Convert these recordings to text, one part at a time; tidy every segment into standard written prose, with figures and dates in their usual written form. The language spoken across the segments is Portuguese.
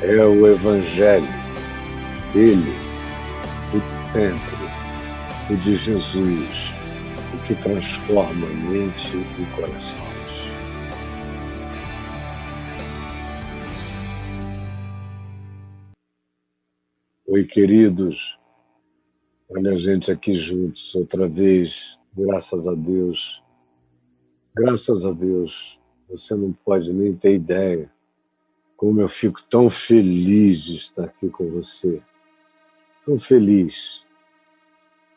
É o Evangelho dele, o centro, o de Jesus, o que transforma mente e corações. Oi, queridos. Olha a gente aqui juntos outra vez, graças a Deus. Graças a Deus. Você não pode nem ter ideia como eu fico tão feliz de estar aqui com você. Tão feliz.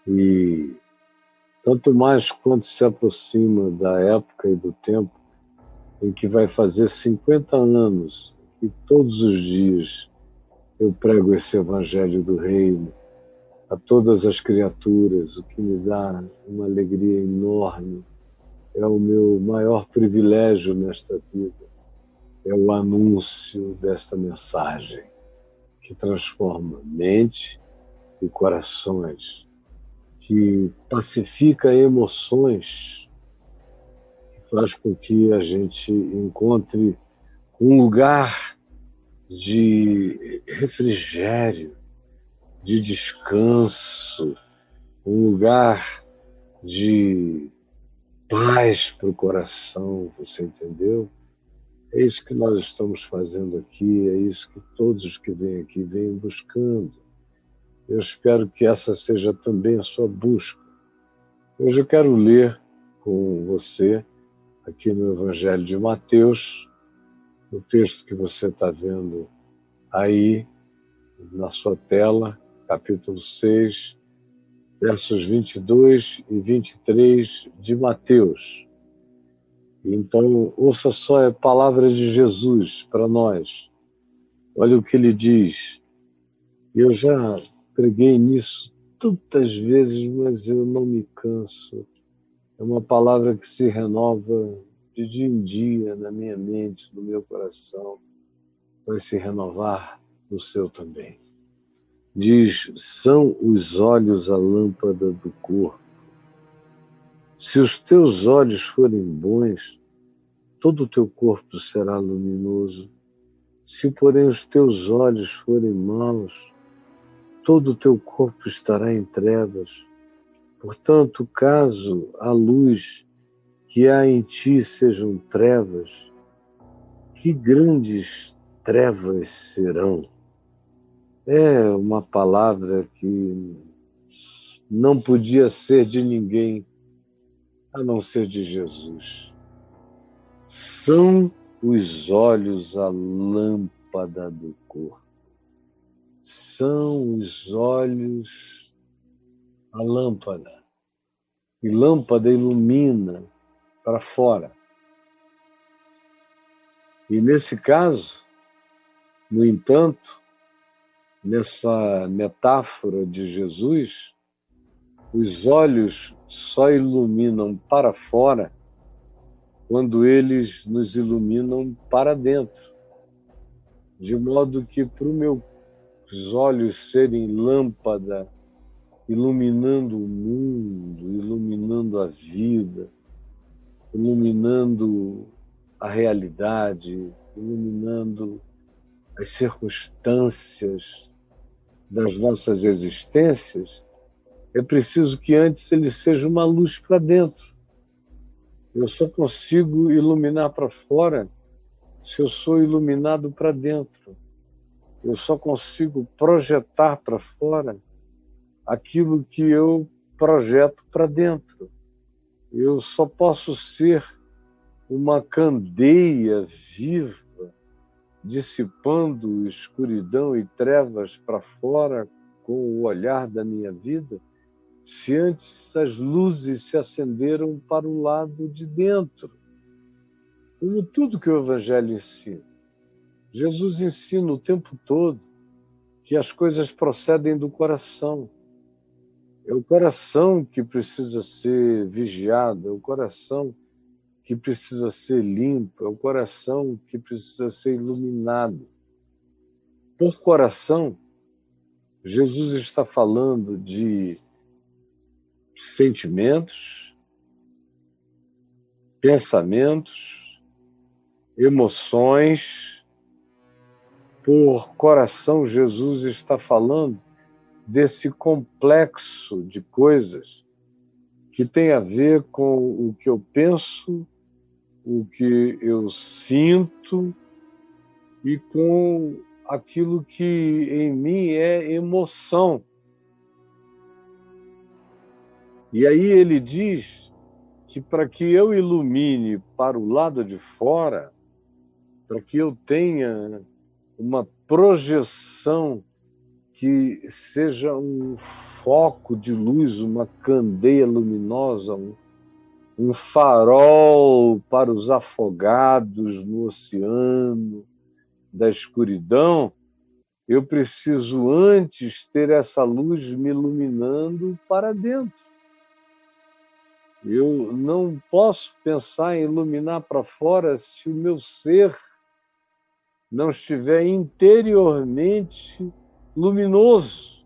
E tanto mais quanto se aproxima da época e do tempo em que vai fazer 50 anos e todos os dias eu prego esse Evangelho do Reino a todas as criaturas, o que me dá uma alegria enorme. É o meu maior privilégio nesta vida. É o anúncio desta mensagem que transforma mente e corações, que pacifica emoções, que faz com que a gente encontre um lugar de refrigério, de descanso, um lugar de paz para o coração, você entendeu? É isso que nós estamos fazendo aqui, é isso que todos os que vêm aqui vêm buscando. Eu espero que essa seja também a sua busca. Hoje eu quero ler com você, aqui no Evangelho de Mateus, o texto que você está vendo aí na sua tela, capítulo 6, versos 22 e 23 de Mateus. Então, ouça só a palavra de Jesus para nós. Olha o que ele diz. Eu já preguei nisso tantas vezes, mas eu não me canso. É uma palavra que se renova de dia em dia na minha mente, no meu coração. Vai se renovar no seu também. Diz, são os olhos a lâmpada do corpo. Se os teus olhos forem bons, todo o teu corpo será luminoso. Se, porém, os teus olhos forem maus, todo o teu corpo estará em trevas. Portanto, caso a luz que há em ti sejam trevas, que grandes trevas serão? É uma palavra que não podia ser de ninguém, a não ser de Jesus. São os olhos a lâmpada do corpo. São os olhos a lâmpada. E lâmpada ilumina para fora. E nesse caso, no entanto, nessa metáfora de Jesus, os olhos só iluminam para fora quando eles nos iluminam para dentro. De modo que para os meus olhos serem lâmpada, iluminando o mundo, iluminando a vida, iluminando a realidade, iluminando as circunstâncias das nossas existências, é preciso que antes ele seja uma luz para dentro. Eu só consigo iluminar para fora se eu sou iluminado para dentro. Eu só consigo projetar para fora aquilo que eu projeto para dentro. Eu só posso ser uma candeia viva, dissipando escuridão e trevas para fora com o olhar da minha vida, se antes as luzes se acenderam para o lado de dentro. Como tudo que o Evangelho ensina. Jesus ensina o tempo todo que as coisas procedem do coração. É o coração que precisa ser vigiado, é o coração que precisa ser limpo, é o coração que precisa ser iluminado. Por coração, Jesus está falando de sentimentos, pensamentos, emoções, por coração, Jesus está falando desse complexo de coisas que tem a ver com o que eu penso, o que eu sinto e com aquilo que em mim é emoção. E aí ele diz que para que eu ilumine para o lado de fora, para que eu tenha uma projeção que seja um foco de luz, uma candeia luminosa, um farol para os afogados no oceano da escuridão, eu preciso antes ter essa luz me iluminando para dentro. Eu não posso pensar em iluminar para fora se o meu ser não estiver interiormente luminoso.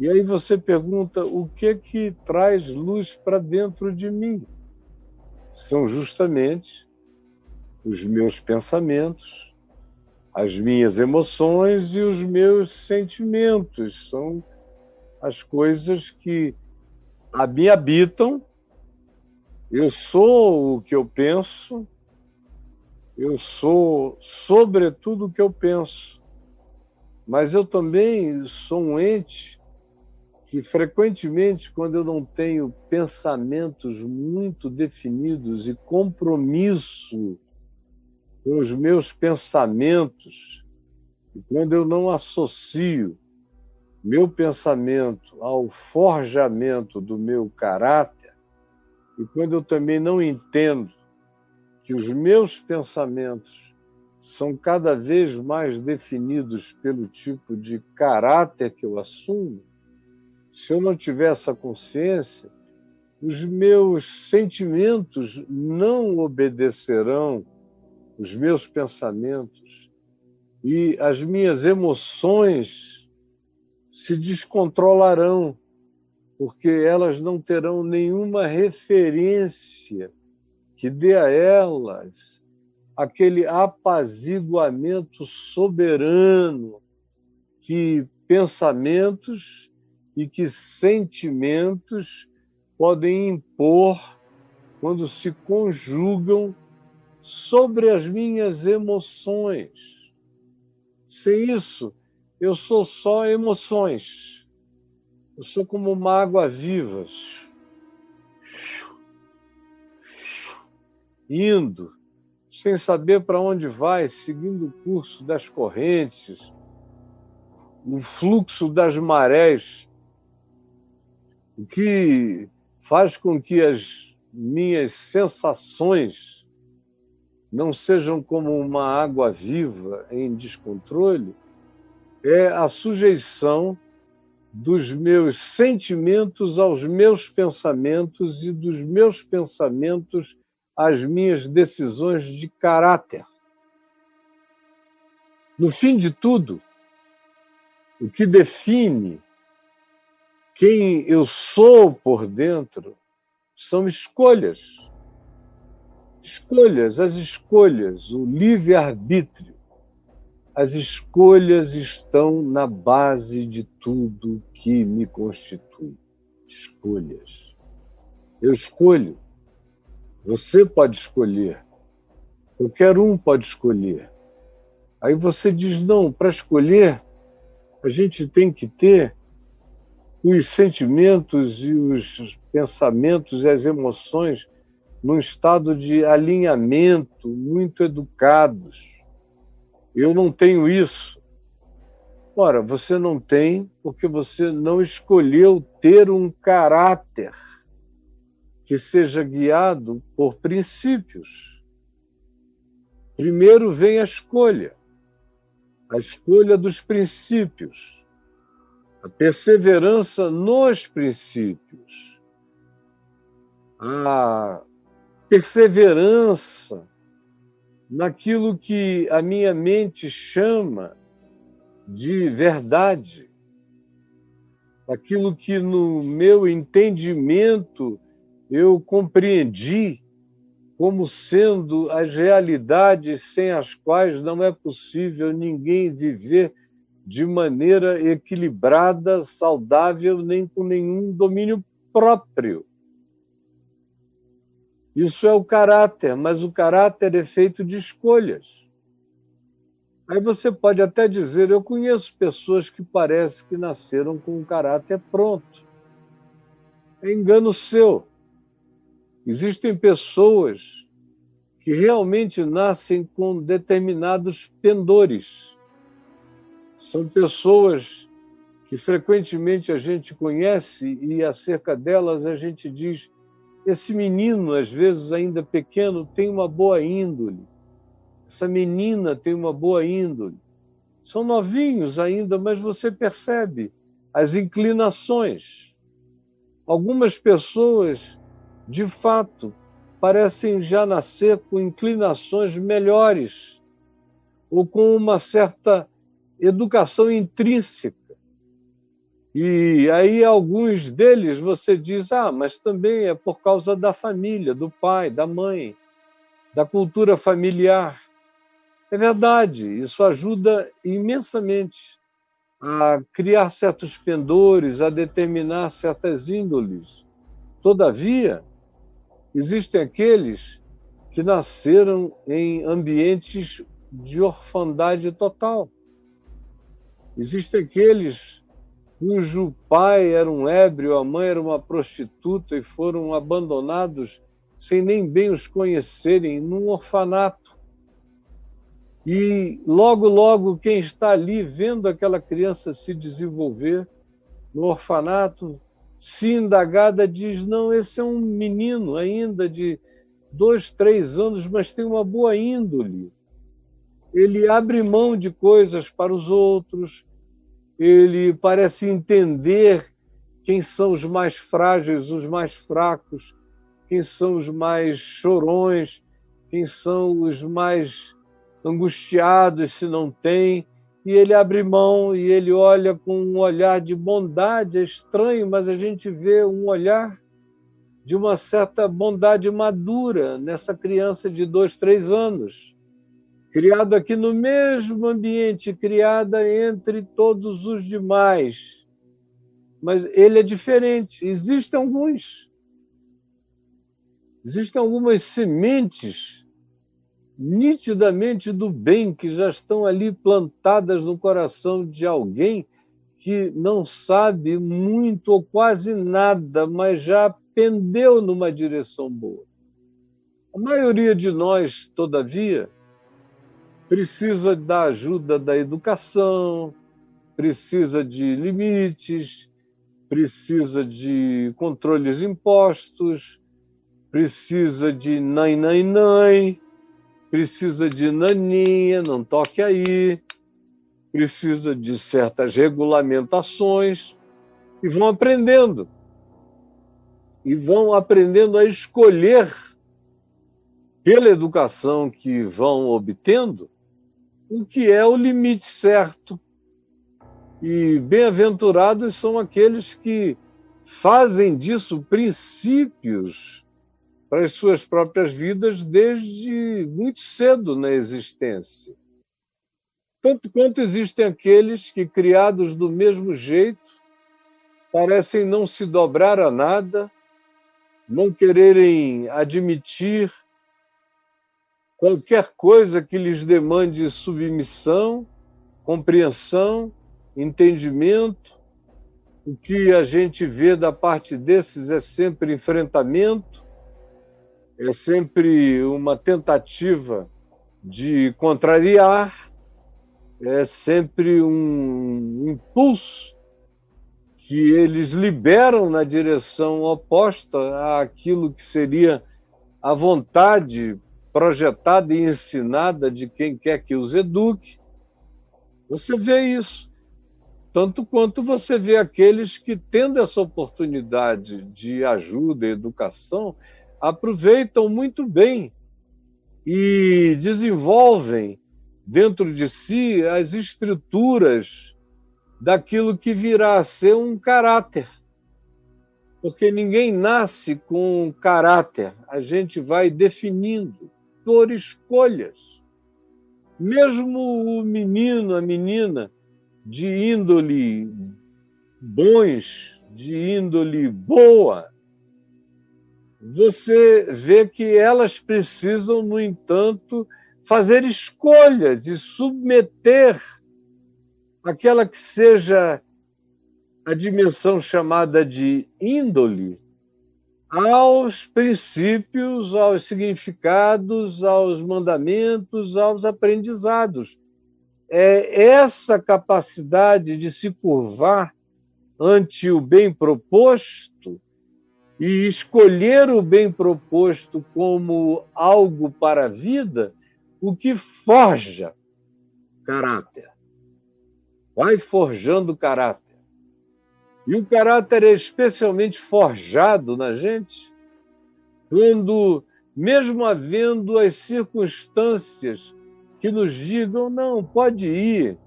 E aí você pergunta, o que traz luz para dentro de mim? São justamente os meus pensamentos, as minhas emoções e os meus sentimentos. São as coisas que me habitam. Eu sou o que eu penso, eu sou sobretudo o que eu penso, mas eu também sou um ente que frequentemente, quando eu não tenho pensamentos muito definidos e compromisso com os meus pensamentos, e quando eu não associo meu pensamento ao forjamento do meu caráter, e quando eu também não entendo que os meus pensamentos são cada vez mais definidos pelo tipo de caráter que eu assumo, se eu não tiver essa consciência, os meus sentimentos não obedecerão os meus pensamentos e as minhas emoções se descontrolarão, porque elas não terão nenhuma referência que dê a elas aquele apaziguamento soberano que pensamentos e que sentimentos podem impor quando se conjugam sobre as minhas emoções. Sem isso, eu sou só emoções. Eu sou como uma água viva, indo, sem saber para onde vai, seguindo o curso das correntes, o fluxo das marés, o que faz com que as minhas sensações não sejam como uma água viva em descontrole, é a sujeição dos meus sentimentos aos meus pensamentos e dos meus pensamentos às minhas decisões de caráter. No fim de tudo, o que define quem eu sou por dentro são escolhas. Escolhas, as escolhas, o livre-arbítrio. As escolhas estão na base de tudo que me constitui. Escolhas. Eu escolho. Você pode escolher. Qualquer um pode escolher. Aí você diz, não, para escolher, a gente tem que ter os sentimentos e os pensamentos e as emoções num estado de alinhamento, muito educados. Eu não tenho isso. Ora, você não tem porque você não escolheu ter um caráter que seja guiado por princípios. Primeiro vem a escolha dos princípios, a perseverança nos princípios, a perseverança naquilo que a minha mente chama de verdade, aquilo que no meu entendimento eu compreendi como sendo as realidades sem as quais não é possível ninguém viver de maneira equilibrada, saudável, nem com nenhum domínio próprio. Isso é o caráter, mas o caráter é feito de escolhas. Aí você pode até dizer, eu conheço pessoas que parece que nasceram com o caráter pronto. É engano seu. Existem pessoas que realmente nascem com determinados pendores. São pessoas que frequentemente a gente conhece e acerca delas a gente diz, esse menino, às vezes ainda pequeno, tem uma boa índole. Essa menina tem uma boa índole. São novinhos ainda, mas você percebe as inclinações. Algumas pessoas, de fato, parecem já nascer com inclinações melhores ou com uma certa educação intrínseca. E aí alguns deles você diz, mas também é por causa da família, do pai, da mãe, da cultura familiar. É verdade, isso ajuda imensamente a criar certos pendores, a determinar certas índoles. Todavia, existem aqueles que nasceram em ambientes de orfandade total. Existem aqueles cujo pai era um ébrio, a mãe era uma prostituta e foram abandonados sem nem bem os conhecerem num orfanato. E logo, logo, quem está ali vendo aquela criança se desenvolver no orfanato, se indagada, diz, não, esse é um menino ainda de 2, 3 anos, mas tem uma boa índole. Ele abre mão de coisas para os outros, ele parece entender quem são os mais frágeis, os mais fracos, quem são os mais chorões, quem são os mais angustiados se não tem, e ele abre mão e ele olha com um olhar de bondade. É estranho, mas a gente vê um olhar de uma certa bondade madura nessa criança de 2, 3 anos, criado aqui no mesmo ambiente, criada entre todos os demais. Mas ele é diferente. Existem algumas sementes nitidamente do bem que já estão ali plantadas no coração de alguém que não sabe muito ou quase nada, mas já pendeu numa direção boa. A maioria de nós, todavia, precisa da ajuda da educação, precisa de limites, precisa de controles impostos, precisa de nai, precisa de naninha, não toque aí, precisa de certas regulamentações, e vão aprendendo. E vão aprendendo a escolher, pela educação que vão obtendo, o que é o limite certo. E bem-aventurados são aqueles que fazem disso princípios para as suas próprias vidas desde muito cedo na existência. Tanto quanto existem aqueles que, criados do mesmo jeito, parecem não se dobrar a nada, não quererem admitir qualquer coisa que lhes demande submissão, compreensão, entendimento. O que a gente vê da parte desses é sempre enfrentamento, é sempre uma tentativa de contrariar, é sempre um impulso que eles liberam na direção oposta àquilo que seria a vontade projetada e ensinada de quem quer que os eduque. Você vê isso. Tanto quanto você vê aqueles que, tendo essa oportunidade de ajuda e educação, aproveitam muito bem e desenvolvem dentro de si as estruturas daquilo que virá a ser um caráter. Porque ninguém nasce com caráter, a gente vai definindo por escolhas. Mesmo o menino, a menina, de índole bons, de índole boa, você vê que elas precisam, no entanto, fazer escolhas e submeter aquela que seja a dimensão chamada de índole aos princípios, aos significados, aos mandamentos, aos aprendizados. É essa capacidade de se curvar ante o bem proposto e escolher o bem proposto como algo para a vida, o que forja caráter. Vai forjando caráter. E o caráter é especialmente forjado na gente quando, mesmo havendo as circunstâncias que nos digam, não, pode ir,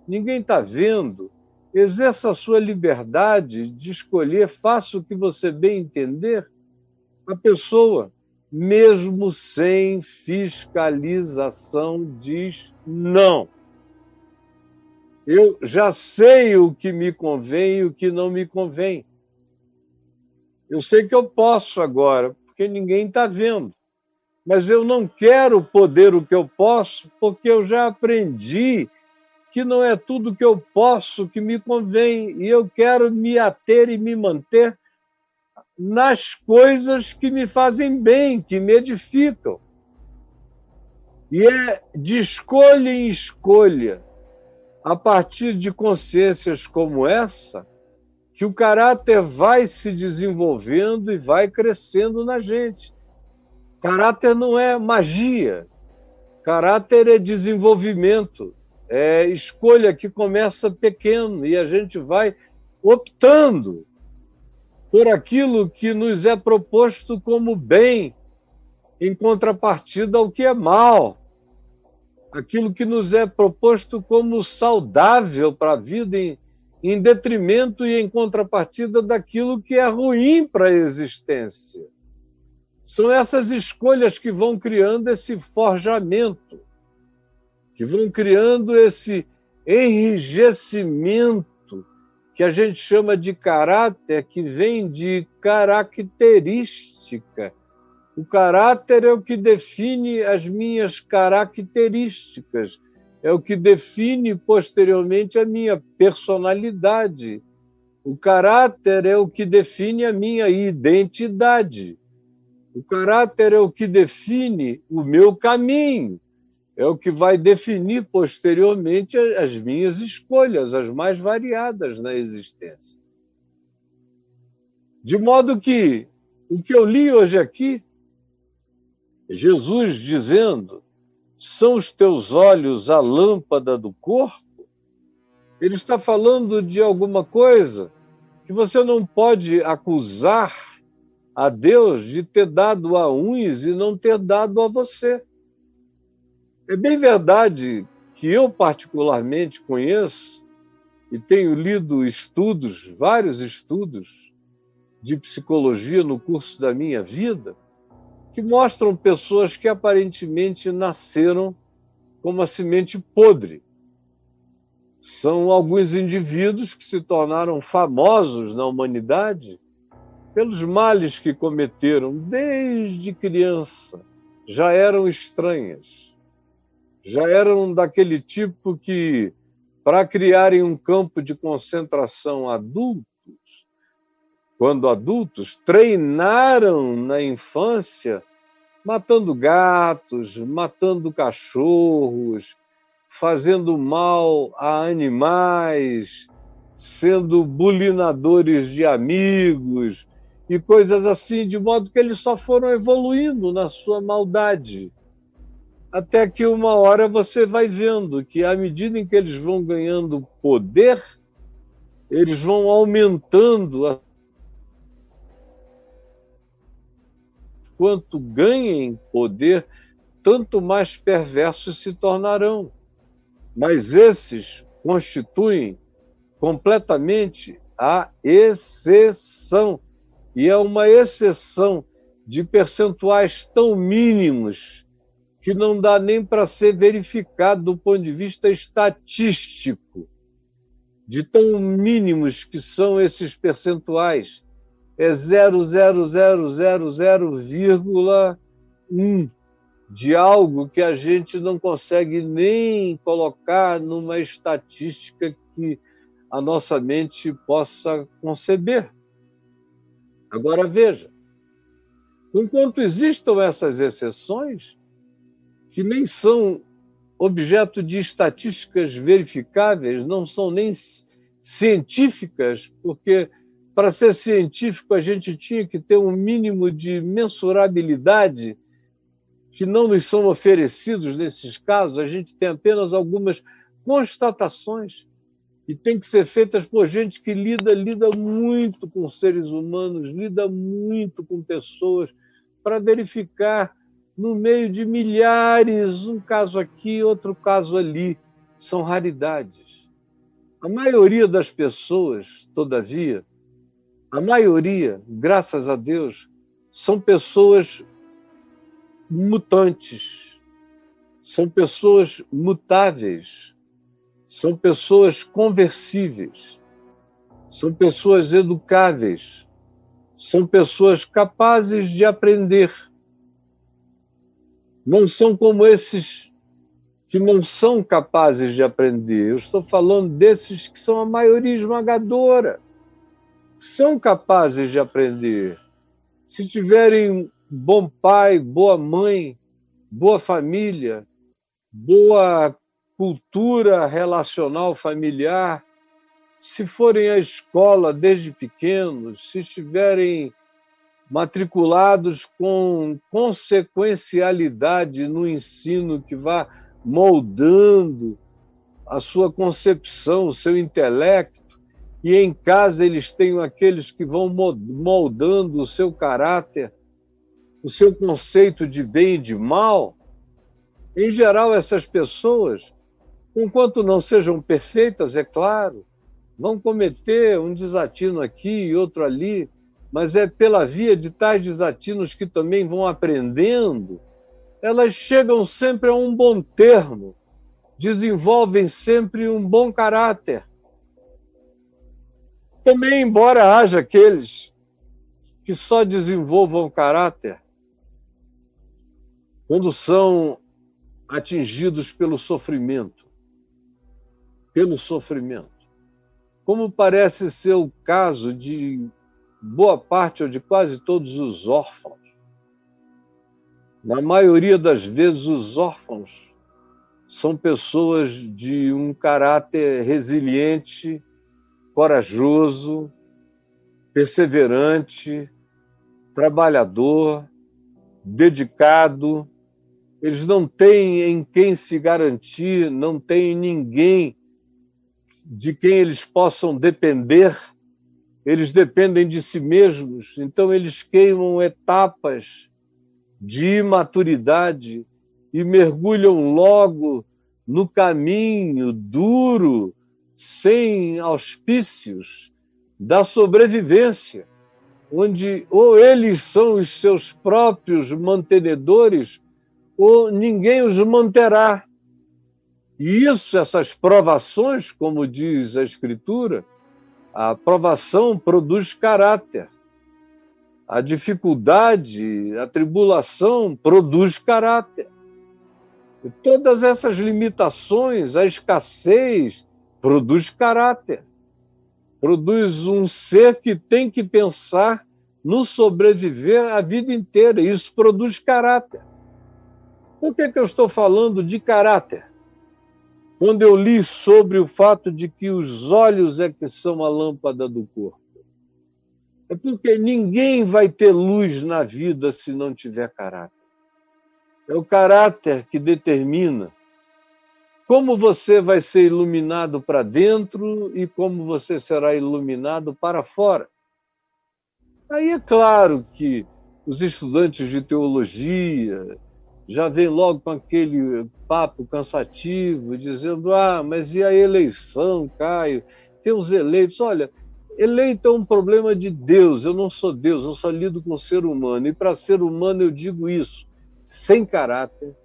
ninguém está vendo, exerça a sua liberdade de escolher, faça o que você bem entender, a pessoa, mesmo sem fiscalização, diz não. Eu já sei o que me convém e o que não me convém. Eu sei que eu posso agora, porque ninguém está vendo. Mas eu não quero poder o que eu posso, porque eu já aprendi que não é tudo que eu posso que me convém. E eu quero me ater e me manter nas coisas que me fazem bem, que me edificam. E é de escolha em escolha, a partir de consciências como essa, que o caráter vai se desenvolvendo e vai crescendo na gente. Caráter não é magia, caráter é desenvolvimento, é escolha que começa pequeno e a gente vai optando por aquilo que nos é proposto como bem, em contrapartida ao que é mal. Aquilo que nos é proposto como saudável para a vida, em detrimento e em contrapartida daquilo que é ruim para a existência. São essas escolhas que vão criando esse forjamento, que vão criando esse enrijecimento, que a gente chama de caráter, que vem de característica. O caráter é o que define as minhas características, é o que define posteriormente a minha personalidade. O caráter é o que define a minha identidade. O caráter é o que define o meu caminho, é o que vai definir posteriormente as minhas escolhas, as mais variadas na existência. De modo que o que eu li hoje aqui, Jesus dizendo, são os teus olhos a lâmpada do corpo? Ele está falando de alguma coisa que você não pode acusar a Deus de ter dado a uns e não ter dado a você. É bem verdade que eu particularmente conheço e tenho lido estudos, vários estudos de psicologia no curso da minha vida, que mostram pessoas que aparentemente nasceram com uma semente podre. São alguns indivíduos que se tornaram famosos na humanidade pelos males que cometeram desde criança. Já eram estranhas, já eram daquele tipo que, para criarem um campo de concentração quando adultos, treinaram na infância matando gatos, matando cachorros, fazendo mal a animais, sendo bulinadores de amigos e coisas assim, de modo que eles só foram evoluindo na sua maldade. Até que uma hora você vai vendo que, à medida em que eles vão ganhando poder, eles vão aumentando quanto ganhem poder, tanto mais perversos se tornarão. Mas esses constituem completamente a exceção. E é uma exceção de percentuais tão mínimos que não dá nem para ser verificado do ponto de vista estatístico, de tão mínimos que são esses percentuais. É 0,000,1 de algo que a gente não consegue nem colocar numa estatística que a nossa mente possa conceber. Agora veja, enquanto existam essas exceções, que nem são objeto de estatísticas verificáveis, não são nem científicas, porque para ser científico a gente tinha que ter um mínimo de mensurabilidade que não nos são oferecidos nesses casos, a gente tem apenas algumas constatações e tem que ser feitas por gente que lida muito com seres humanos, lida muito com pessoas, para verificar no meio de milhares, um caso aqui, outro caso ali. São raridades. A maioria das pessoas, todavia, a maioria, graças a Deus, são pessoas mutantes, são pessoas mutáveis, são pessoas conversíveis, são pessoas educáveis, são pessoas capazes de aprender. Não são como esses que não são capazes de aprender. Eu estou falando desses que são a maioria esmagadora, são capazes de aprender. Se tiverem bom pai, boa mãe, boa família, boa cultura relacional familiar, se forem à escola desde pequenos, se estiverem matriculados com consequencialidade no ensino que vá moldando a sua concepção, o seu intelecto, e em casa eles têm aqueles que vão moldando o seu caráter, o seu conceito de bem e de mal. Em geral, essas pessoas, enquanto não sejam perfeitas, é claro, vão cometer um desatino aqui e outro ali, mas é pela via de tais desatinos que também vão aprendendo, elas chegam sempre a um bom termo, desenvolvem sempre um bom caráter. Também, embora haja aqueles que só desenvolvam caráter quando são atingidos pelo sofrimento, como parece ser o caso de boa parte ou de quase todos os órfãos. Na maioria das vezes, os órfãos são pessoas de um caráter resiliente, corajoso, perseverante, trabalhador, dedicado. Eles não têm em quem se garantir, não têm ninguém de quem eles possam depender. Eles dependem de si mesmos, então eles queimam etapas de imaturidade e mergulham logo no caminho duro, sem auspícios, da sobrevivência, onde ou eles são os seus próprios mantenedores ou ninguém os manterá. E isso, essas provações, como diz a Escritura, a provação produz caráter. A dificuldade, a tribulação produz caráter. E todas essas limitações, a escassez, produz caráter. Produz um ser que tem que pensar no sobreviver a vida inteira. Isso produz caráter. Por que eu estou falando de caráter? Quando eu li sobre o fato de que os olhos é que são a lâmpada do corpo. É porque ninguém vai ter luz na vida se não tiver caráter. É o caráter que determina como você vai ser iluminado para dentro e como você será iluminado para fora. Aí é claro que os estudantes de teologia já vêm logo com aquele papo cansativo, dizendo: mas e a eleição, Caio? Tem os eleitos. Olha, Eleito é um problema de Deus. Eu não sou Deus, eu só lido com o ser humano. E para ser humano eu digo isso: sem caráter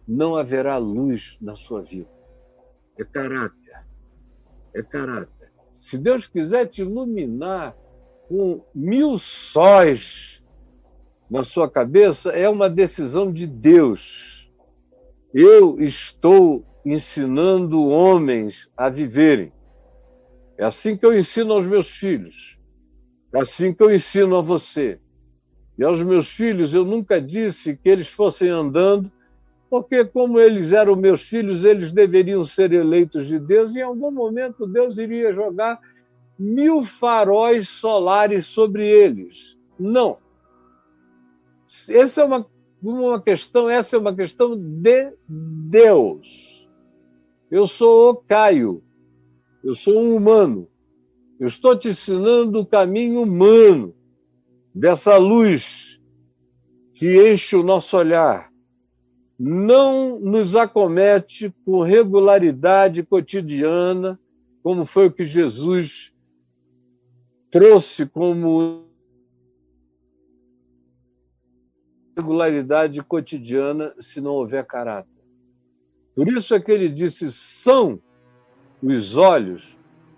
não haverá luz na sua vida. É caráter. É caráter. Se Deus quiser te iluminar com 1000 sóis na sua cabeça, é uma decisão de Deus. Eu estou ensinando homens a viverem. É assim que eu ensino aos meus filhos. É assim que eu ensino a você. E aos meus filhos eu nunca disse que eles fossem andando, porque como eles eram meus filhos, eles deveriam ser eleitos de Deus, e em algum momento Deus iria jogar 1000 faróis solares sobre eles. Não. Essa é uma questão de Deus. Eu sou o Caio. Eu sou um humano. Eu estou te ensinando o caminho humano dessa luz que enche o nosso olhar. Não nos acomete com regularidade cotidiana, como foi o que Jesus trouxe como regularidade cotidiana, se não houver caráter. Por isso é que ele disse: são os olhos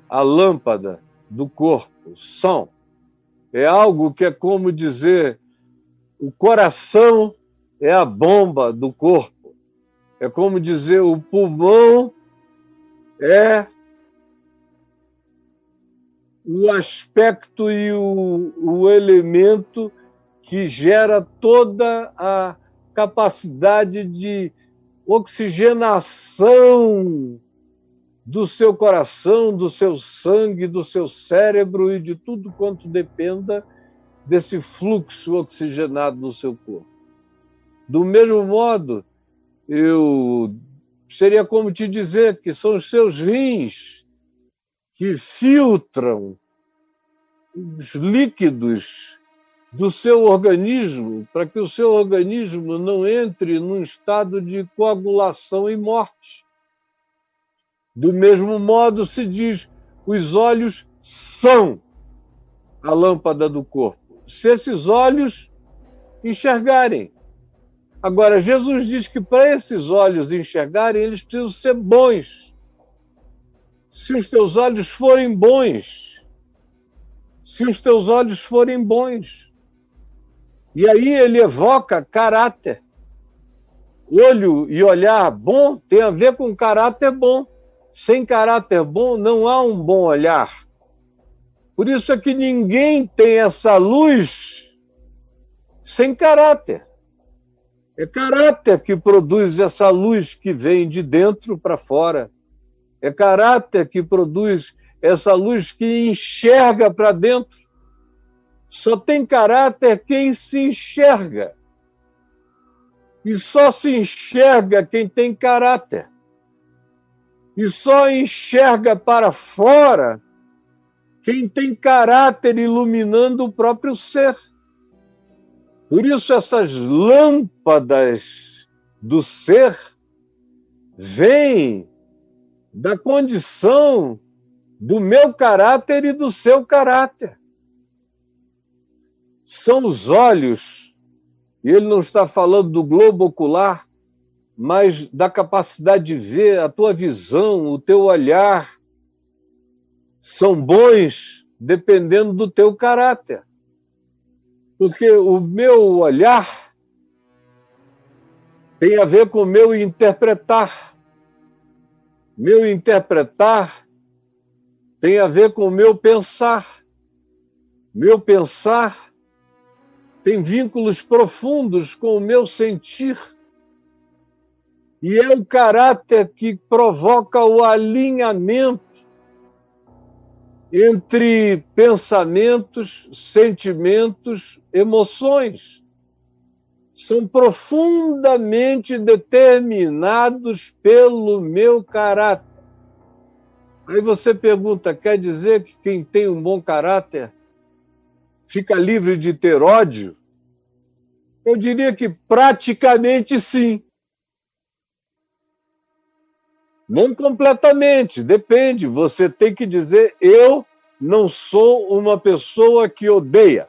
a lâmpada do corpo. São. É algo que é como dizer: o coração é a bomba do corpo. É como dizer: o pulmão é o aspecto e o elemento que gera toda a capacidade de oxigenação do seu coração, do seu sangue, do seu cérebro e de tudo quanto dependa desse fluxo oxigenado do seu corpo. Do mesmo modo, seria como te dizer que são os seus rins que filtram os líquidos do seu organismo para que o seu organismo não entre num estado de coagulação e morte. Do mesmo modo se diz: os olhos são a lâmpada do corpo. Se esses olhos enxergarem. Agora, Jesus diz que para esses olhos enxergarem, eles precisam ser bons. Se os teus olhos forem bons, se os teus olhos forem bons. E aí ele evoca caráter. Olho e olhar bom tem a ver com caráter bom. Sem caráter bom, não há um bom olhar. Por isso é que ninguém tem essa luz sem caráter. É caráter que produz essa luz que vem de dentro para fora. É caráter que produz essa luz que enxerga para dentro. Só tem caráter quem se enxerga. E só se enxerga quem tem caráter. E só enxerga para fora quem tem caráter iluminando o próprio ser. Por isso essas lâmpadas do ser vêm da condição do meu caráter e do seu caráter. São os olhos, e ele não está falando do globo ocular, mas da capacidade de ver, a tua visão, o teu olhar, são bons dependendo do teu caráter. Porque o meu olhar tem a ver com o meu interpretar. Meu interpretar tem a ver com o meu pensar. Meu pensar tem vínculos profundos com o meu sentir. E é o caráter que provoca o alinhamento entre pensamentos, sentimentos, emoções. São profundamente determinados pelo meu caráter. Aí você pergunta: quer dizer que quem tem um bom caráter fica livre de ter ódio? Eu diria que praticamente sim. Não completamente, depende. Você tem que dizer: eu não sou uma pessoa que odeia.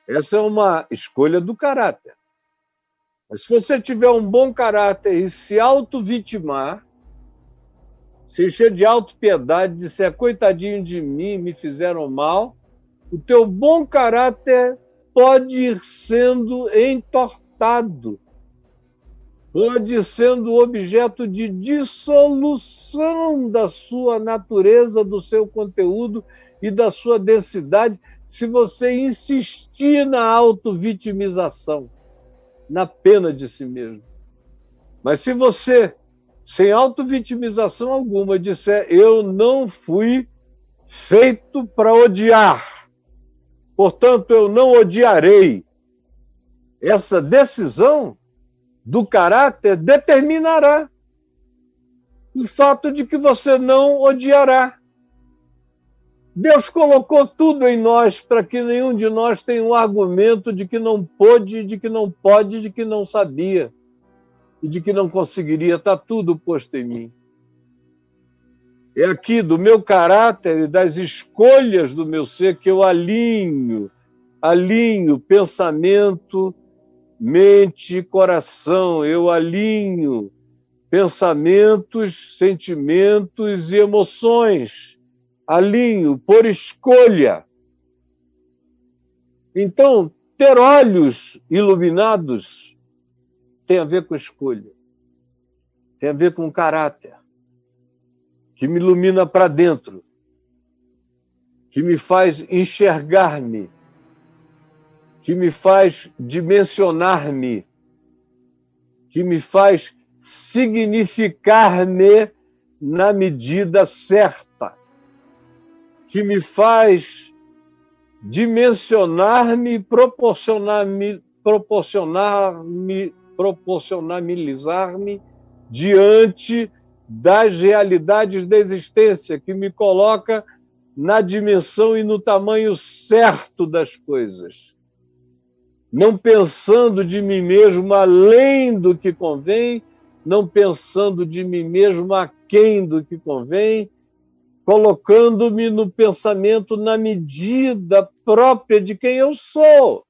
Essa é uma escolha do caráter. Mas se você tiver um bom caráter e se auto-vitimar, se encher de autopiedade, disser, coitadinho de mim, me fizeram mal, o teu bom caráter pode ir sendo entortado, pode ir sendo objeto de dissolução da sua natureza, do seu conteúdo e da sua densidade, se você insistir na auto-vitimização, na pena de si mesmo. Mas se você, sem auto-vitimização alguma, disser, eu não fui feito para odiar, portanto, eu não odiarei, essa decisão do caráter determinará o fato de que você não odiará. Deus colocou tudo em nós para que nenhum de nós tenha um argumento de que não pôde, de que não pode, de que não sabia e de que não conseguiria. Está tudo posto em mim. É aqui do meu caráter e das escolhas do meu ser que eu alinho pensamento, mente e coração. Eu alinho pensamentos, sentimentos e emoções. Alinho por escolha. Então, ter olhos iluminados tem a ver com escolha. Tem a ver com caráter. Que me ilumina para dentro. Que me faz enxergar-me. Que me faz dimensionar-me. Que me faz significar-me na medida certa. Que me faz dimensionar-me, proporcionalizar-me diante das realidades da existência, que me coloca na dimensão e no tamanho certo das coisas. Não pensando de mim mesmo além do que convém, não pensando de mim mesmo aquém do que convém, colocando-me no pensamento na medida própria de quem eu sou.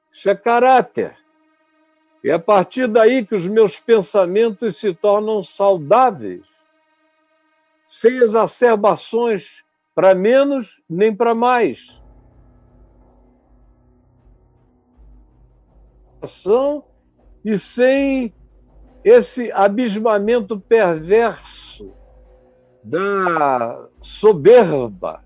Isso é caráter. E é a partir daí que os meus pensamentos se tornam saudáveis, sem exacerbações para menos nem para mais. E sem esse abismamento perverso da soberba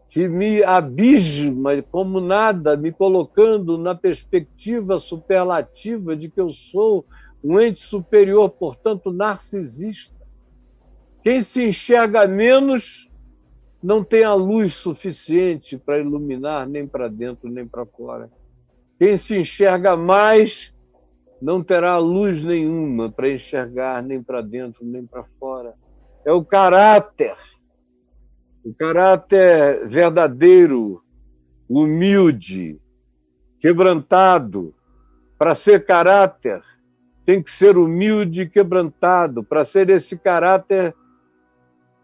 que me abisma como nada, me colocando na perspectiva superlativa de que eu sou um ente superior, portanto narcisista. Quem se enxerga menos não tem a luz suficiente para iluminar nem para dentro nem para fora. Quem se enxerga mais não terá luz nenhuma para enxergar nem para dentro nem para fora. É o caráter verdadeiro, humilde, quebrantado. Para ser caráter, tem que ser humilde e quebrantado. Para ser esse caráter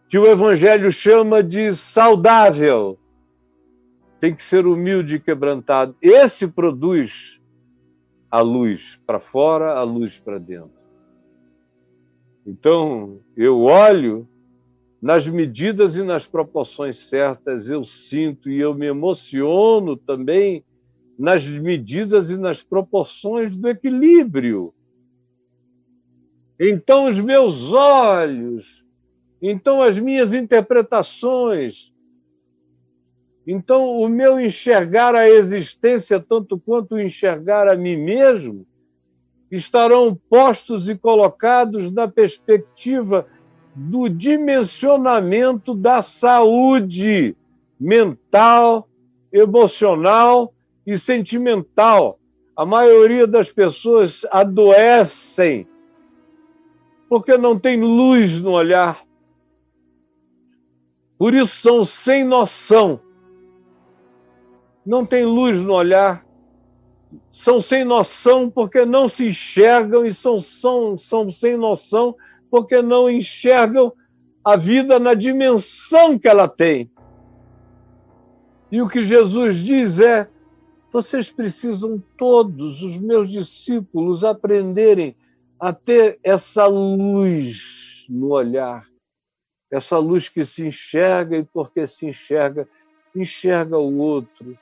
que o Evangelho chama de saudável, tem que ser humilde e quebrantado. Esse produz a luz para fora, a luz para dentro. Então, eu olho nas medidas e nas proporções certas, eu sinto e eu me emociono também nas medidas e nas proporções do equilíbrio. Então, os meus olhos, então as minhas interpretações, então o meu enxergar a existência tanto quanto enxergar a mim mesmo, estarão postos e colocados na perspectiva do dimensionamento da saúde mental, emocional e sentimental. A maioria das pessoas adoecem porque não tem luz no olhar. Por isso são sem noção. Não tem luz no olhar. São sem noção porque não se enxergam e são sem noção porque não enxergam a vida na dimensão que ela tem. E o que Jesus diz é: vocês precisam todos, os meus discípulos, aprenderem a ter essa luz no olhar, essa luz que se enxerga e porque se enxerga, enxerga o outro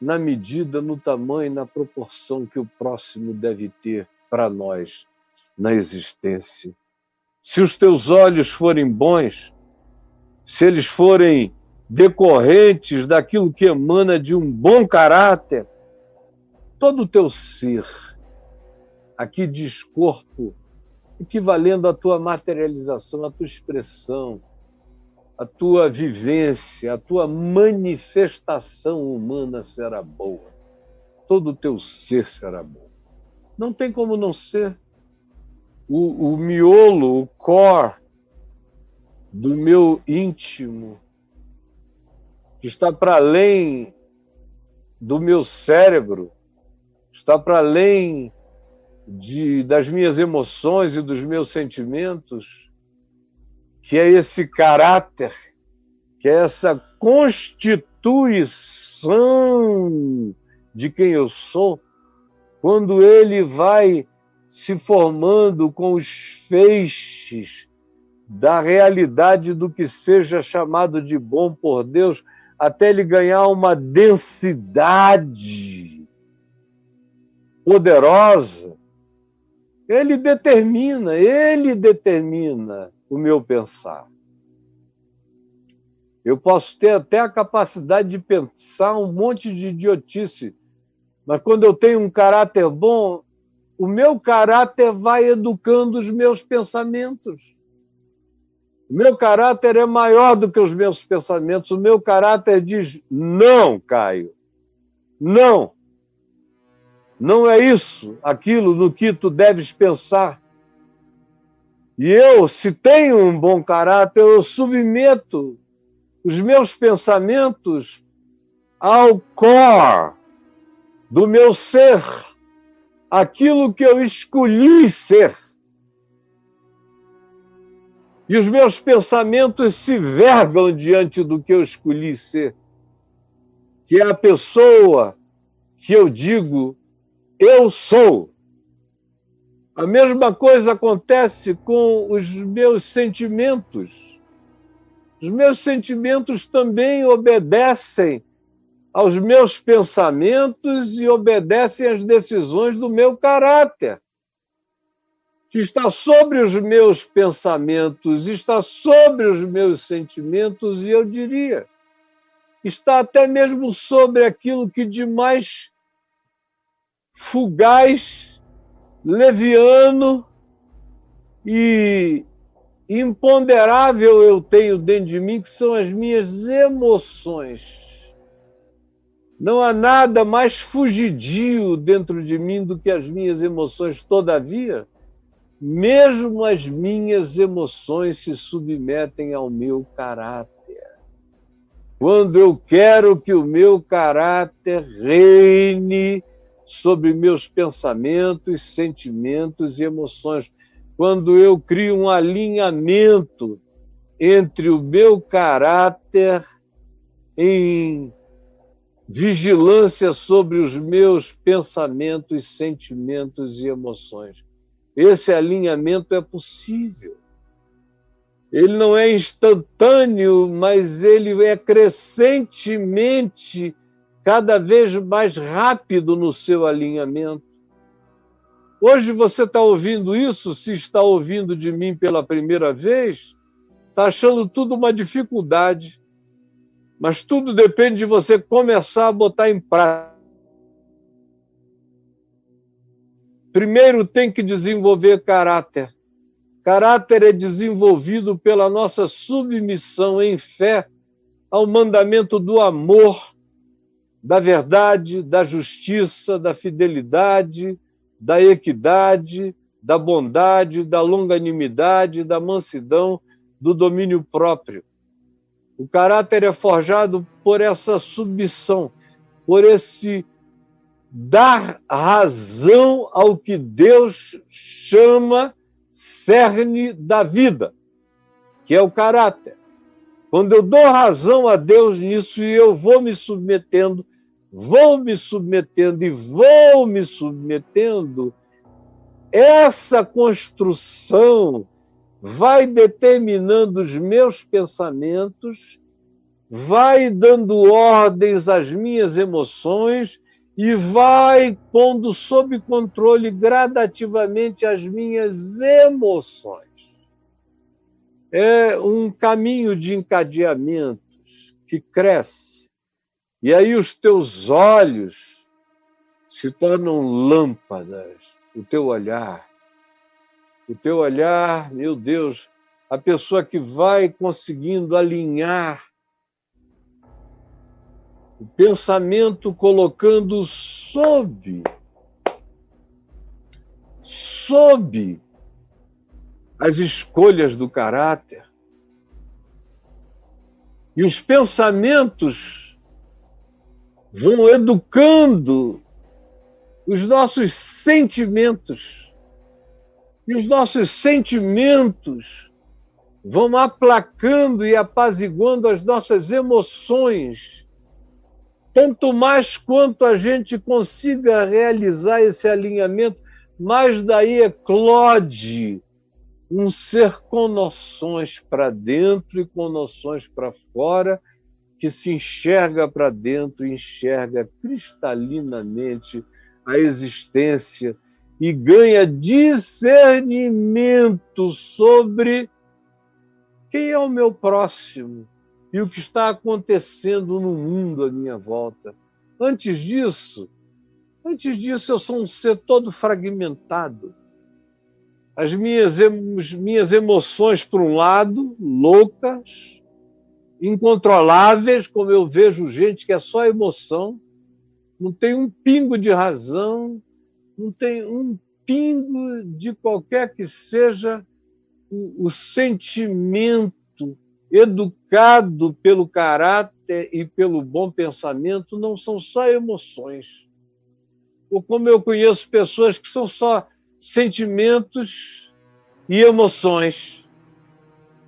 na medida, no tamanho, na proporção que o próximo deve ter para nós na existência. Se os teus olhos forem bons, se eles forem decorrentes daquilo que emana de um bom caráter, todo o teu ser, aqui diz corpo, equivalendo à tua materialização, à tua expressão, à tua vivência, à tua manifestação humana será boa. Todo o teu ser será bom. Não tem como não ser. O miolo, o core do meu íntimo, que está para além do meu cérebro, está para além das minhas emoções e dos meus sentimentos, que é esse caráter, que é essa constituição de quem eu sou, quando ele vai se formando com os feixes da realidade do que seja chamado de bom por Deus, até ele ganhar uma densidade poderosa, ele determina o meu pensar. Eu posso ter até a capacidade de pensar um monte de idiotice, mas quando eu tenho um caráter bom, o meu caráter vai educando os meus pensamentos. O meu caráter é maior do que os meus pensamentos. O meu caráter diz: não, Caio, não. Não é isso, aquilo no que tu deves pensar. E eu, se tenho um bom caráter, eu submeto os meus pensamentos ao core do meu ser, aquilo que eu escolhi ser. E os meus pensamentos se vergam diante do que eu escolhi ser, que é a pessoa que eu digo eu sou. A mesma coisa acontece com os meus sentimentos. Os meus sentimentos também obedecem aos meus pensamentos e obedecem às decisões do meu caráter, que está sobre os meus pensamentos, está sobre os meus sentimentos, e eu diria, está até mesmo sobre aquilo que de mais fugaz, leviano e imponderável eu tenho dentro de mim, que são as minhas emoções. Não há nada mais fugidio dentro de mim do que as minhas emoções. Todavia, mesmo as minhas emoções se submetem ao meu caráter. Quando eu quero que o meu caráter reine sobre meus pensamentos, sentimentos e emoções, quando eu crio um alinhamento entre o meu caráter em vigilância sobre os meus pensamentos, sentimentos e emoções. Esse alinhamento é possível. Ele não é instantâneo, mas ele é crescentemente cada vez mais rápido no seu alinhamento. Hoje você está ouvindo isso, se está ouvindo de mim pela primeira vez, está achando tudo uma dificuldade, mas tudo depende de você começar a botar em prática. Primeiro tem que desenvolver caráter. Caráter é desenvolvido pela nossa submissão em fé ao mandamento do amor, da verdade, da justiça, da fidelidade, da equidade, da bondade, da longanimidade, da mansidão, do domínio próprio. O caráter é forjado por essa submissão, por esse dar razão ao que Deus chama cerne da vida, que é o caráter. Quando eu dou razão a Deus nisso e eu vou me submetendo e vou me submetendo, essa construção vai determinando os meus pensamentos, vai dando ordens às minhas emoções e vai pondo sob controle gradativamente as minhas emoções. É um caminho de encadeamentos que cresce. E aí os teus olhos se tornam lâmpadas, o teu olhar, meu Deus, a pessoa que vai conseguindo alinhar o pensamento, colocando sob as escolhas do caráter. E os pensamentos vão educando os nossos sentimentos. E os nossos sentimentos vão aplacando e apaziguando as nossas emoções. Tanto mais quanto a gente consiga realizar esse alinhamento, mais daí eclode um ser com noções para dentro e com noções para fora, que se enxerga para dentro e enxerga cristalinamente a existência e ganha discernimento sobre quem é o meu próximo e o que está acontecendo no mundo à minha volta. Antes disso, eu sou um ser todo fragmentado. As minhas emoções, por um lado, loucas, incontroláveis, como eu vejo gente que é só emoção, não tem um pingo de razão, não tem um pingo de qualquer que seja o sentimento educado pelo caráter e pelo bom pensamento, não são só emoções. Ou como eu conheço pessoas que são só sentimentos e emoções.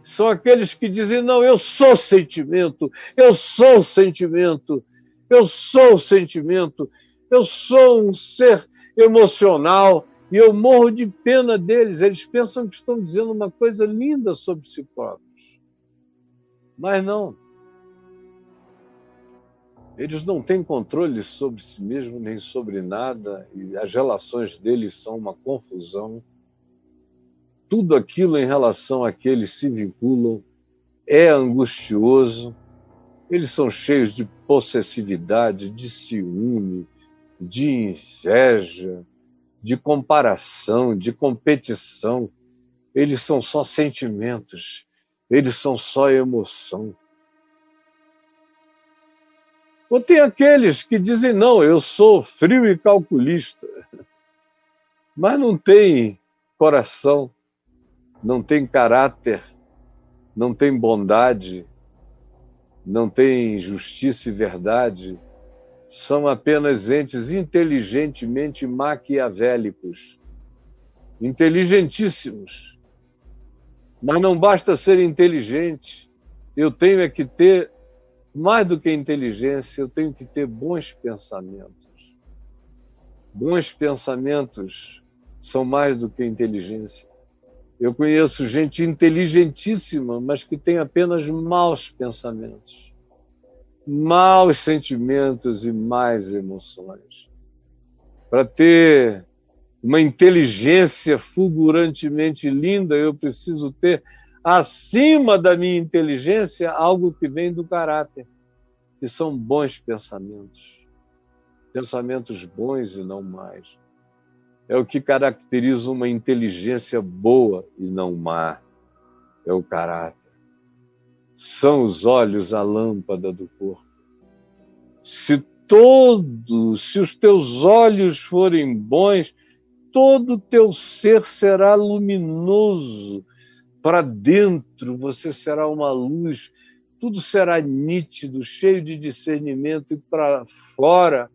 São aqueles que dizem, não, eu sou sentimento, eu sou sentimento, eu sou sentimento, eu sou um ser emocional e eu morro de pena deles. Eles pensam que estão dizendo uma coisa linda sobre si próprios. Mas não. Eles não têm controle sobre si mesmos nem sobre nada e as relações deles são uma confusão. Tudo aquilo em relação a que eles se vinculam é angustioso. Eles são cheios de possessividade, de ciúme, de inveja, de comparação, de competição. Eles são só sentimentos, eles são só emoção. Ou tem aqueles que dizem, não, eu sou frio e calculista, mas não tem coração, não tem caráter, não tem bondade, não tem justiça e verdade, são apenas entes inteligentemente maquiavélicos, inteligentíssimos. Mas não basta ser inteligente, eu tenho é que ter, mais do que inteligência, eu tenho que ter bons pensamentos. Bons pensamentos são mais do que inteligência. Eu conheço gente inteligentíssima, mas que tem apenas maus pensamentos, maus sentimentos e más emoções. Para ter uma inteligência fulgurantemente linda, eu preciso ter, acima da minha inteligência, algo que vem do caráter, que são bons pensamentos. Pensamentos bons e não mais. É o que caracteriza uma inteligência boa e não má. É o caráter. São os olhos a lâmpada do corpo. Se os teus olhos forem bons, todo o teu ser será luminoso. Para dentro você será uma luz, tudo será nítido, cheio de discernimento, e para fora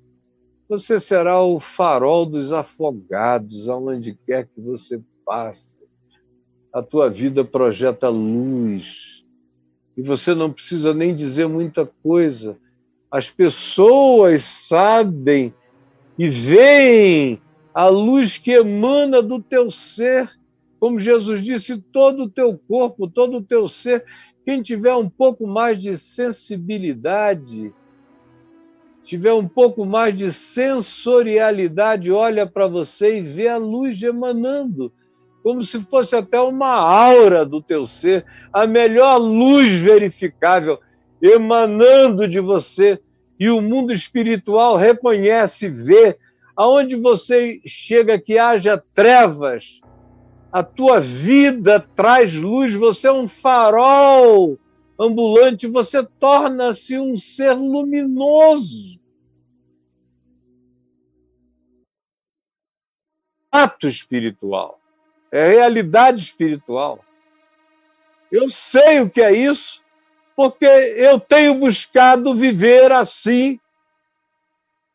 você será o farol dos afogados, aonde quer que você passe. A tua vida projeta luz, E você não precisa nem dizer muita coisa. As pessoas sabem e veem a luz que emana do teu ser. Como Jesus disse, todo o teu corpo, todo o teu ser. Quem tiver um pouco mais de sensibilidade, tiver um pouco mais de sensorialidade, olha para você e vê a luz emanando, como se fosse até uma aura do teu ser, a melhor luz verificável emanando de você. E o mundo espiritual reconhece, vê, aonde você chega que haja trevas, a tua vida traz luz, você é um farol ambulante, você torna-se um ser luminoso. Ato espiritual, é realidade espiritual. Eu sei o que é isso, porque eu tenho buscado viver assim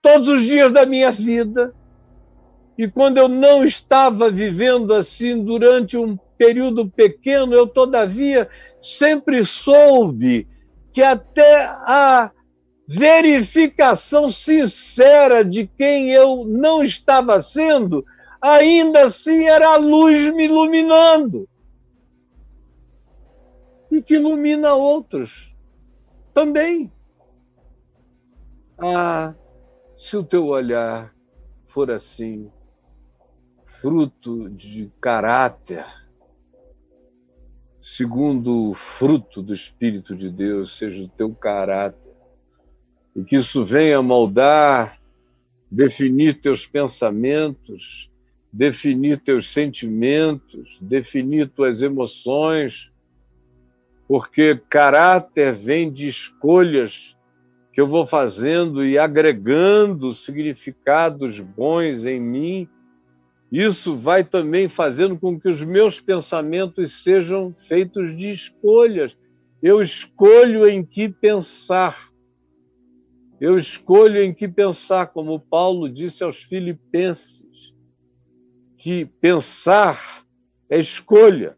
todos os dias da minha vida. E quando eu não estava vivendo assim durante um período pequeno, eu, todavia, sempre soube que até a verificação sincera de quem eu não estava sendo, ainda assim era a luz me iluminando. E que ilumina outros também. Ah, se o teu olhar for assim, fruto de caráter, segundo o fruto do Espírito de Deus, seja o teu caráter, e que isso venha moldar, definir teus pensamentos, definir teus sentimentos, definir tuas emoções, porque caráter vem de escolhas que eu vou fazendo e agregando significados bons em mim. Isso vai também fazendo com que os meus pensamentos sejam feitos de escolhas. Eu escolho em que pensar. Eu escolho em que pensar, como Paulo disse aos Filipenses, que pensar é escolha.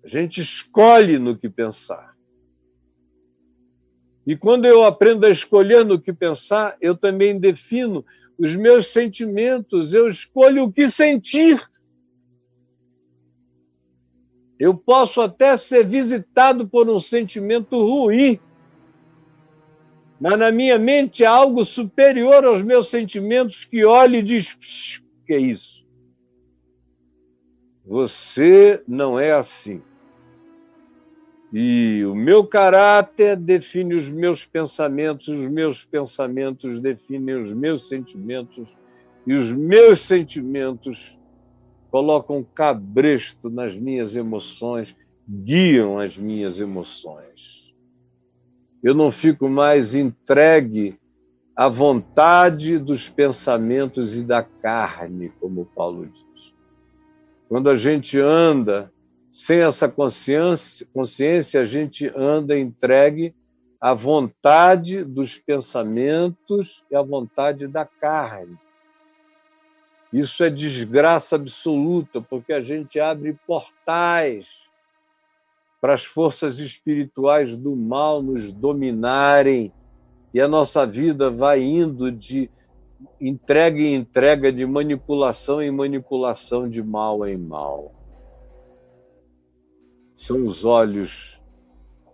A gente escolhe no que pensar. E quando eu aprendo a escolher no que pensar, eu também defino os meus sentimentos, eu escolho o que sentir. Eu posso até ser visitado por um sentimento ruim, mas na minha mente há algo superior aos meus sentimentos que olha e diz: o que é isso? Você não é assim. E o meu caráter define os meus pensamentos definem os meus sentimentos, e os meus sentimentos colocam cabresto nas minhas emoções, guiam as minhas emoções. Eu não fico mais entregue à vontade dos pensamentos e da carne, como Paulo diz. Quando a gente anda sem essa consciência, a gente anda entregue à vontade dos pensamentos e à vontade da carne. Isso é desgraça absoluta, porque a gente abre portais para as forças espirituais do mal nos dominarem, e a nossa vida vai indo de entrega em entrega, de manipulação em manipulação, de mal em mal. São os olhos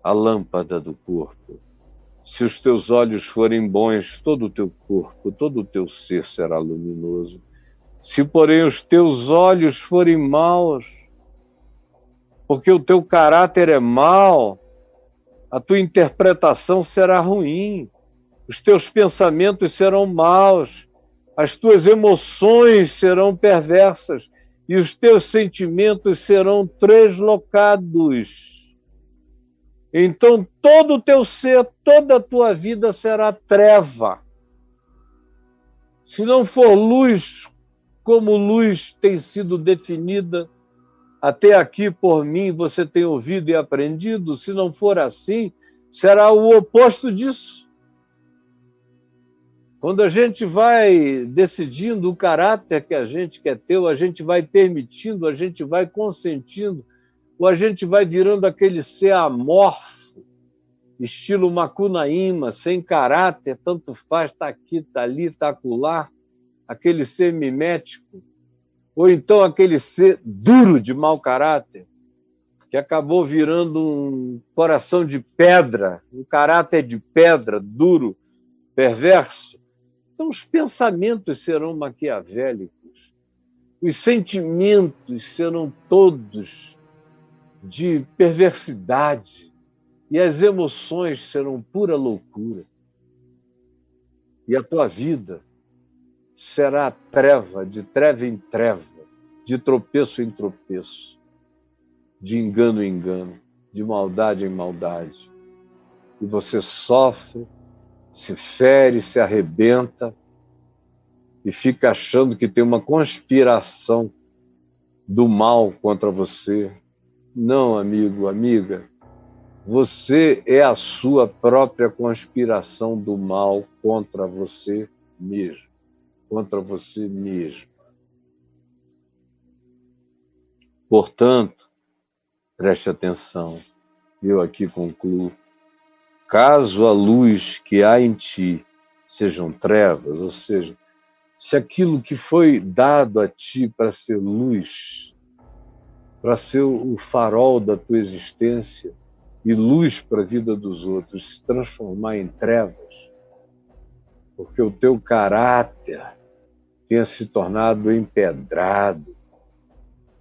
a lâmpada do corpo. Se os teus olhos forem bons, todo o teu corpo, todo o teu ser será luminoso. Se, porém, os teus olhos forem maus, porque o teu caráter é mau, a tua interpretação será ruim, os teus pensamentos serão maus, as tuas emoções serão perversas e os teus sentimentos serão translocados. Então, todo o teu ser, toda a tua vida será treva. Se não for luz, como luz tem sido definida até aqui por mim, você tem ouvido e aprendido, se não for assim, será o oposto disso. Quando a gente vai decidindo o caráter que a gente quer ter, ou a gente vai permitindo, a gente vai consentindo, ou a gente vai virando aquele ser amorfo, estilo Macunaíma, sem caráter, tanto faz, está aqui, está ali, está acolá, aquele ser mimético, ou então aquele ser duro de mau caráter, que acabou virando um coração de pedra, um caráter de pedra, duro, perverso. Então os pensamentos serão maquiavélicos, os sentimentos serão todos de perversidade, e as emoções serão pura loucura. E a tua vida será treva, de treva em treva, de tropeço em tropeço, de engano em engano, de maldade em maldade. E você sofre, se fere, se arrebenta e fica achando que tem uma conspiração do mal contra você. Não, amigo, amiga. Você é a sua própria conspiração do mal contra você mesmo, contra você mesmo. Portanto, preste atenção, eu aqui concluo. Caso a luz que há em ti sejam trevas, ou seja, se aquilo que foi dado a ti para ser luz, para ser o farol da tua existência e luz para a vida dos outros, se transformar em trevas, porque o teu caráter tenha se tornado empedrado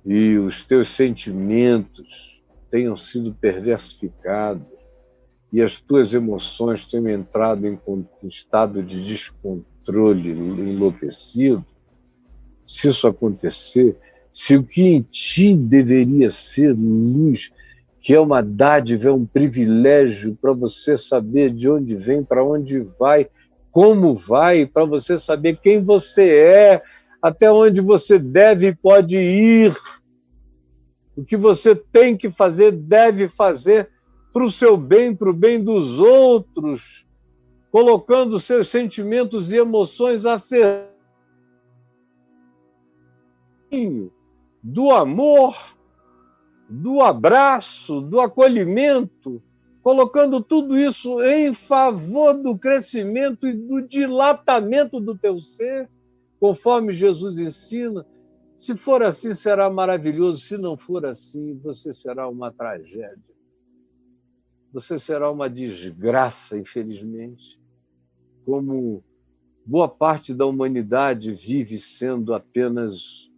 e os teus sentimentos tenham sido perversificados e as tuas emoções tenham entrado em estado de descontrole enlouquecido, se isso acontecer, se o que em ti deveria ser luz, que é uma dádiva, é um privilégio para você saber de onde vem, para onde vai, como vai, para você saber quem você é, até onde você deve e pode ir, o que você tem que fazer, deve fazer para o seu bem, para o bem dos outros, colocando seus sentimentos e emoções a serviço do amor, do abraço, do acolhimento, colocando tudo isso em favor do crescimento e do dilatamento do teu ser, conforme Jesus ensina. Se for assim, será maravilhoso. Se não for assim, você será uma tragédia. Você será uma desgraça, infelizmente, como boa parte da humanidade vive sendo apenas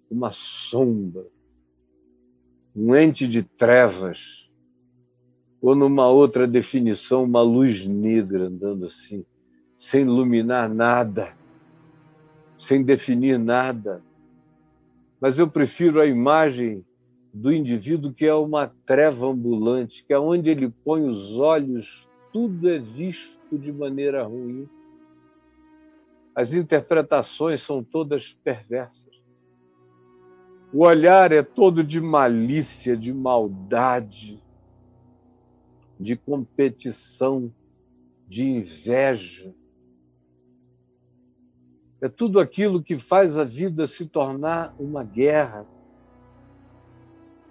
uma sombra, um ente de trevas, ou numa outra definição, uma luz negra andando assim, sem iluminar nada, sem definir nada. Mas eu prefiro a imagem do indivíduo que é uma treva ambulante, que é onde ele põe os olhos, tudo é visto de maneira ruim. As interpretações são todas perversas. O olhar é todo de malícia, de maldade, de competição, de inveja. É tudo aquilo que faz a vida se tornar uma guerra.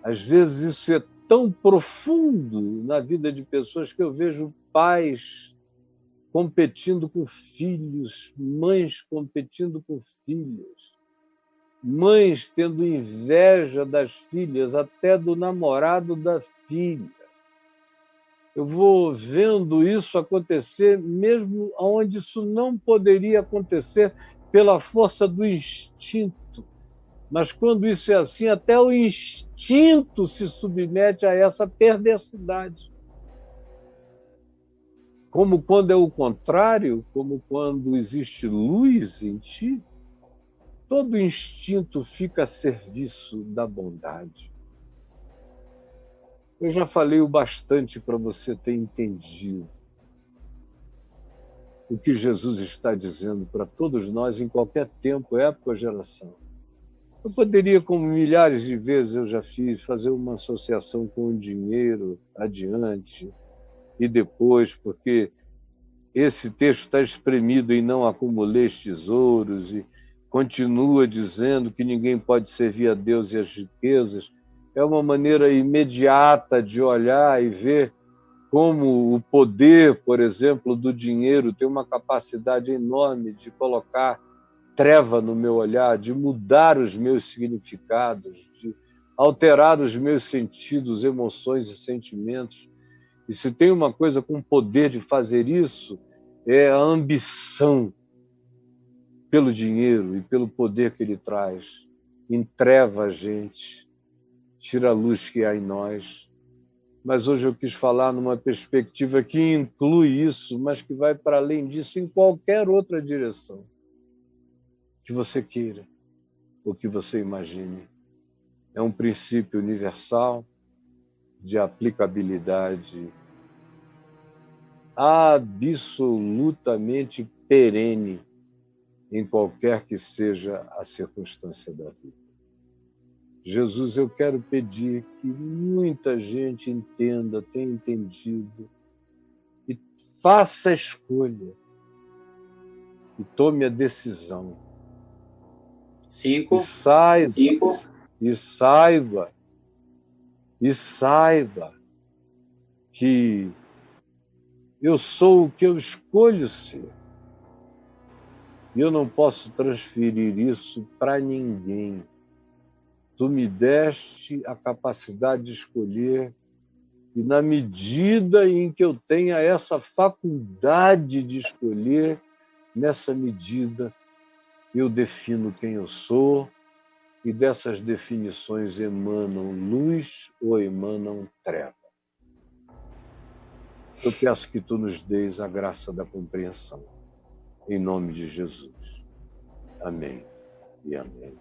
Às vezes isso é tão profundo na vida de pessoas que eu vejo pais competindo com filhos, mães competindo com filhas, mães tendo inveja das filhas, até do namorado da filha. Eu vou vendo isso acontecer mesmo onde isso não poderia acontecer pela força do instinto. Mas quando isso é assim, até o instinto se submete a essa perversidade. Como quando é o contrário, como quando existe luz em ti, todo instinto fica a serviço da bondade. Eu já falei o bastante para você ter entendido o que Jesus está dizendo para todos nós em qualquer tempo, época ou geração. Eu poderia, como milhares de vezes eu já fiz, fazer uma associação com o dinheiro adiante e depois, porque esse texto está espremido em não acumuleis tesouros e continua dizendo que ninguém pode servir a Deus e as riquezas. É uma maneira imediata de olhar e ver como o poder, por exemplo, do dinheiro tem uma capacidade enorme de colocar treva no meu olhar, de mudar os meus significados, de alterar os meus sentidos, emoções e sentimentos. E se tem uma coisa com o poder de fazer isso, é a ambição pelo dinheiro e pelo poder que ele traz. Entreva a gente, tira a luz que há em nós. Mas hoje eu quis falar numa perspectiva que inclui isso, mas que vai para além disso em qualquer outra direção que você queira ou que você imagine. É um princípio universal de aplicabilidade absolutamente perene em qualquer que seja a circunstância da vida. Jesus, eu quero pedir que muita gente entenda, tenha entendido e faça a escolha e tome a decisão. 5, E saiba que eu sou o que eu escolho ser. E eu não posso transferir isso para ninguém. Tu me deste a capacidade de escolher, e na medida em que eu tenha essa faculdade de escolher, nessa medida eu defino quem eu sou, e dessas definições emanam luz ou emanam treva. Eu peço que tu nos deis a graça da compreensão. Em nome de Jesus. Amém e amém.